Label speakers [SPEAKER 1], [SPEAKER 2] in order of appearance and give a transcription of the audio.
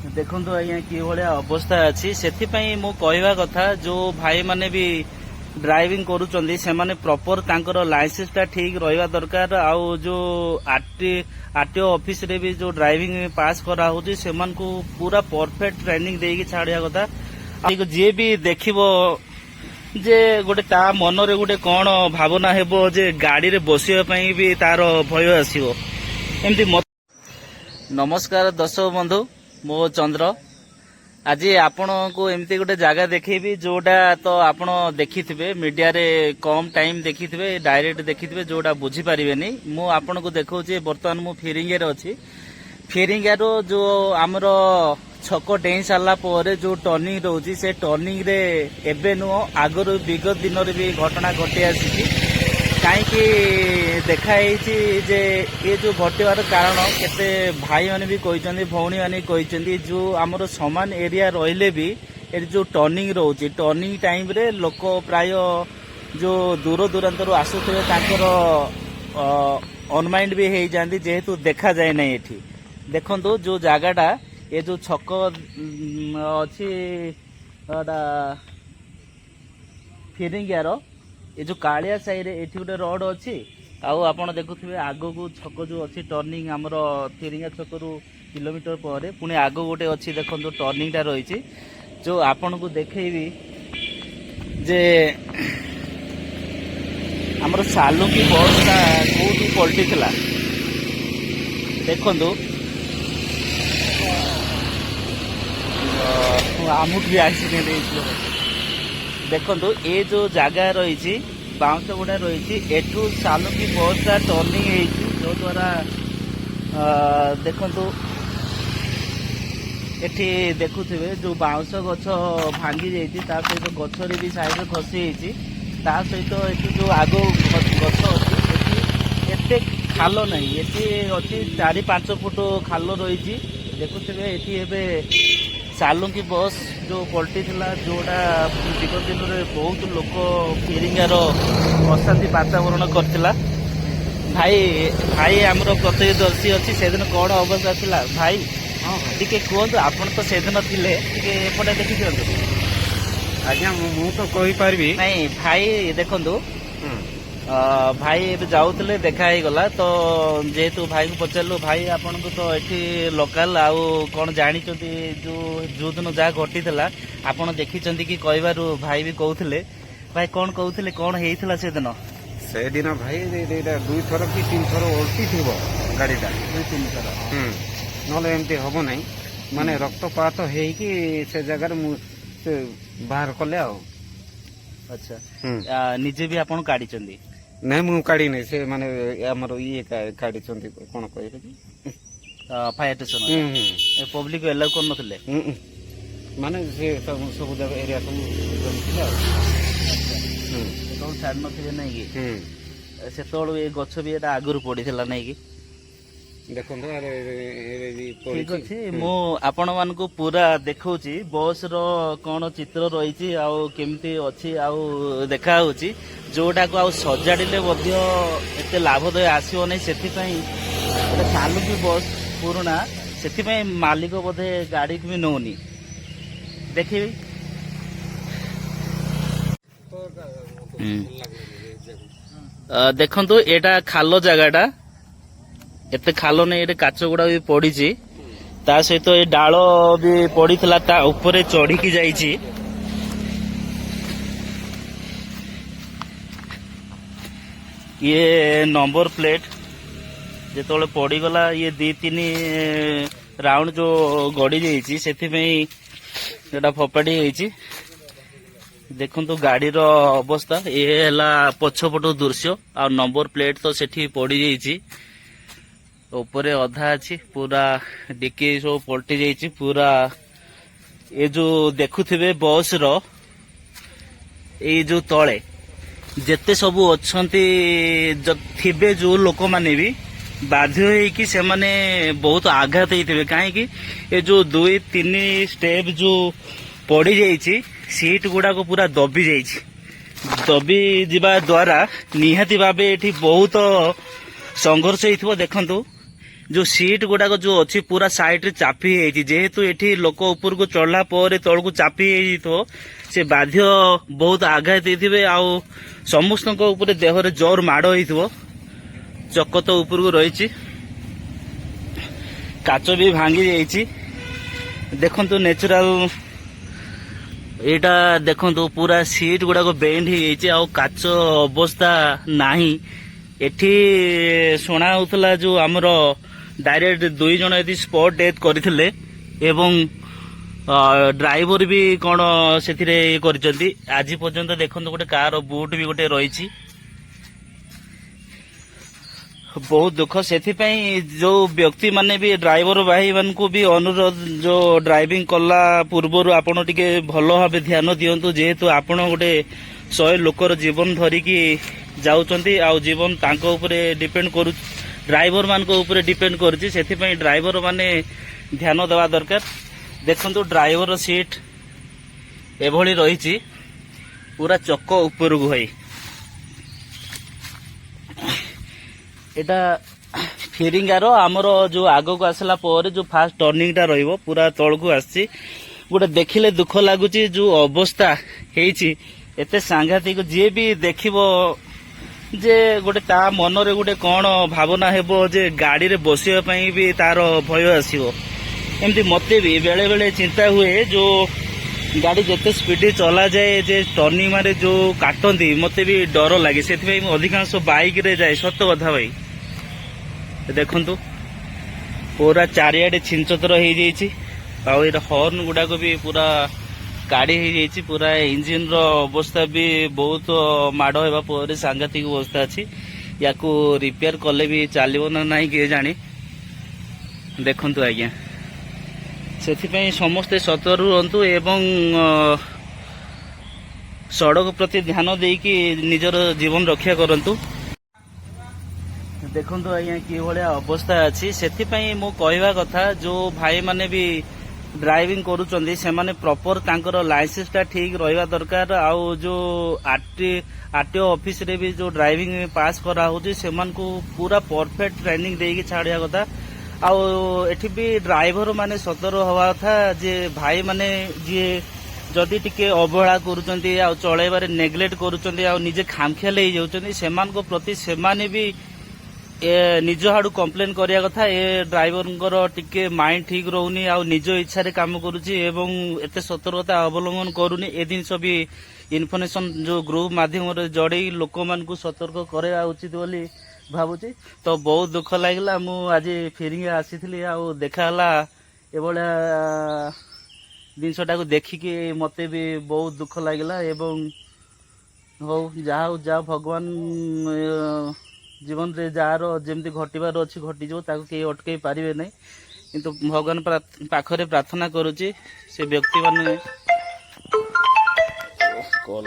[SPEAKER 1] देखु आज्ञा कि भाया अवस्था अच्छी से मु कहवा कथा जो भाई माने भी ड्राइविंग करुचंदी से माने प्रॉपर तांकर लाइसेंस टा ठीक रहिबा दरकार आउ जो आरटीओ ऑफिस रे भी जो ड्राइविंग पास करा होची सेमान को पूरा परफेक्ट ट्रेनिंग देकी छाड़िया कथा जे भी देखिबो जे गोटे ता मन रे गोटे कौन भावना हेबो जे गाड़ी रे बसिबा पई भी तार भय आसीबो एमती। नमस्कार दर्शक बंधु मो चंद्र आज आपण को एमती गोटे जगह देखी जोटा तो आपण देखिथिबे मीडिया रे कम टाइम देखिथिबे डायरेक्ट देखिथिबे जोटा बुझी पारिबेनी मु आपण को देखौची वर्तमान मु फेरिंगे रे अछि फेरिंगे रो जो हमरो छक डेई सारला पर जो टर्निंग रहउची से टर्निंग रे एबे नु आगर विगत दिन रे भी घटना घटी आसी कहीं देखाई जे ये जो घटवार कारण केते भाई माने भी कहते भौणी माने कहते जो आमर समान एरिया रहिले भी ए जो टर्निंग रोचे टर्निंग टाइम रे लोक प्राय जो दूर दूरांतर आसुथे तांकर अनमाइंड भी हो जाती जेहेतु देखा जाए ना ये देखो जो जगाटा ये जो छक अच्छी फिरिंगियार ये जो कालिया साई रे एठी गोटे रोड अच्छी आउ आपण देखुथिबे आगो को छक जो अच्छी टर्निंग हमर फिरिंगा छक रु किलोमीटर पर पुणी आगो गोटे अच्छी देखो टर्निंग टा रही जो आपण को देखैबी जे हमर सालू की बस टा कोठी पलटी थिला देखंदो आमुठ भी एक्सीडेंट हो देखो ये जो जगह रही बाउंस गुड़ा रही एठू सालू की बस टा टर्निंग जो द्वारा देखु एठी देखुथिबे जो बाउंस गछ भांगी जाइए सहित गछरे भी साइड खसी जाइए सहित एठी जो आगो गछ अच्छी एते खाल नहीं ये अच्छी 4-5 फुट खाल रही देखुथिबे एठी एबे सालू की बस जो पलटी थिला जोड़ा विगत दिन में बहुत लोक फेरिंगार अशांति वातावरण करथिला भाई भाई आमर प्रत्यक्षदर्शी अच्छी से दिन कौन अवस्था थिला भाई टिके कहतु आपण तो से दिन थिले टिके एपटे देखि दियंतु
[SPEAKER 2] आज्ञा मु तो कहि पारबी
[SPEAKER 1] नहीं भाई देखंतु भाई ए जाऊले देखा गला तो जेहेतु भाई को पचारू भाई आपन को तो एठी लोकल आउ कौन जानी जो जो दिन जहाँ घटी आपन देखी कि कहबारू भाई भी कहते भाई कौन कहते कौन होता
[SPEAKER 2] से दिन भाई 2 थर कि 3 थर उल्टी थी गाड़ीटा
[SPEAKER 1] 2-3 थर
[SPEAKER 2] ना एमती हम ना माने रक्तपात हो से जगार बाहर कले
[SPEAKER 1] अच्छा निजे भी आपन काढ़ी
[SPEAKER 2] नहीं मु काढ़ी नहीं से माने हमर ये काढ़ी कौन कहबे कि
[SPEAKER 1] फायर स्टेशन पब्लिक एलाउ कर नथिले
[SPEAKER 2] माने से सब जगह एरिया सब
[SPEAKER 1] कौन छाड़ नथिले नहीं कि से तोड़ ये गछ भी एटा आगुर पड़ीथिला नहीं कि
[SPEAKER 2] देखो
[SPEAKER 1] ठीक अच्छे मु आपण मान को पूरा देखौची बस रो कौन चित्र रही केमती अच्छी देखा जोटा को आउ सजाड़े एते लाभदायी आसो नहीं से चालू की बस पुराना से मालिक बोधे गाड़ी भी नौनी देखी देखु एटा खाल जगाटा एते खाल नहीं ये काच गुड़ा भी पड़ी ता सहित ये डाल भी पड़ी ता ऊपर चढ़ी की जाइए ये नंबर प्लेट जो पड़गला ये 2-3 राउंड जो गड़ी जाइए से फोपाड़ी देखु गाड़ी रो अवस्था ये है पछपट दृश्य आ नंबर प्लेट तो सेठी पड़ी जाइए ऊपर अधा अच्छी पूरा डिक्की सब पलटि जाइए पूरा ये जो देखुथिबे बस रो ये जो तले जेते सबू अच्छंती थिबे जो लोक माने भी बाध्य होइकी से माने बहुत आघात होइथिबे काहे ये जो 2-3 स्टेप जो पड़ी जाइए सीट गुड़ा को पूरा दबी जाइए दबी जीवा द्वारा निहाती भावे एठी बहुत संघर्ष होइथिबो देखंतु जो सीट गुड़ाक जो अच्छी पूरा साइड रे चापी है जेहेतु एठी लोक ऊपर को चढ़ला पर तल को चापी है से बाध्य बहुत आघात देथिबे आउ समस्त ऊपर देह रे जोर माड़ होइथिबो चक्क तो ऊपर को रही काच भी भांगी जाइछि देखंतु नेचुरल एटा देखंतु पूरा सीट गुड़ाक बेंड हो जाइछि आउ काच अवस्था नाही एठी शुणा होउतला जो हमरो डायरेक्ट 2 जण यदि स्पॉट डेथ करथिले एवं ड्राइवर भी कौन से करचंती आज पर्यंत देखो गोटे कार बुट भी गोटे रही बहुत दुख से जो व्यक्ति माने भी ड्राइवर भाई मान को भी अनुरोध जो ड्राइविंग कला पूर्वर आपण टिके भल भाव ध्यान दिंतु जेहेतु आपण गोटे 100 लोकर जीवन धरिकी जाउचंती आ जीवन तांको ऊपर डिपेंड करू ड्राइवर मान को ऊपर डिपेंड करूची सेथिपई ड्राइवर माने ध्यान देवा दरकार देखंतु ड्राइवर सीट एभली रही पूरा चक्क ऊपर को है एटा फिरिंगार आमर जो आग को आसला पर जो फास्ट टर्निंग टा रहिबो पूरा तळ को आसी गोटे देखिले दुख लागुची जो अवस्था हेची एते सांघातिक जे भी देखिबो जे गोटे ता मन रे गोटे कौन भावना हेबो जे गाड़ी रे बसिया पई भी तार भय आसीबो एमती मते भी बेले बेले चिंता हुए जो गाड़ी जिते स्पीड चला जाए जे टर्निंग मारे जो काटती मते भी डर लगे से अधिकांश बाइक रे जाए सत कथा भाई देखंतु पूरा चारियाडे छिंचतर हो जाइछि आउ एटा हॉर्न गुडाक भी पूरा काढ़ी हो जाइछि पूरा इंजिन रो अवस्था भी बहुत माड़ हेबा पर सांघातिक अवस्था अछि याकू रिपेयर कले भी चलिबो ना नाही के जानी देखंतु आज्ञा से समस्ते सतर्क रुहतु एवं सड़क प्रति ध्यान देकी निजर जीवन रक्षा करंतु देखंतु आज्ञा कि भलिया अवस्था अछि सेथिपई मो कहवा कथा जो भाई माने भी ड्राइविंग करूचंदी से माने प्रॉपर तांकर लाइसेंस टा ठीक रहिबा दरकार आउ जो आरटीओ ऑफिस रे भी जो ड्राइविंग पास करा होची से मान को पूरा परफेक्ट ट्रेनिंग देकी छाड़िया कथा आउ एठी भी ड्राइवर माने सतर्क हवा था जे भाई माने जे जदि टिके अवहेला करूचंती आ चलेबारे नेग्लेक्ट करूचंती आ निजे खामखियाल हो जाउचंती सेमान को प्रति सेमाने भी निज हाडू कंप्लेन करिया कथा ए ड्राइवर टिके माइंड ठीक रहउनी आ निज इच्छा रे काम करूची एवं एते सतर्कता अवलंबन करूनी ए दिन भी इनफॉरमेशन जो ग्रुप माध्यम रे जड़े लोक मान को सतर्क करा उचित बोली भावुची तो बहुत दुख लागला मु आज फेरिंग आसीथली आ देखाला एभला जिनसटा को देखिकी मते भी बहुत दुख लागला एवं हो जा भगवान जीवन रे जार जेमती घटिबार अछि घटी जो ताको के अटकई पारिबे नै किंतु भगवान पाखरे प्रार्थना करूची से व्यक्ति माने कॉल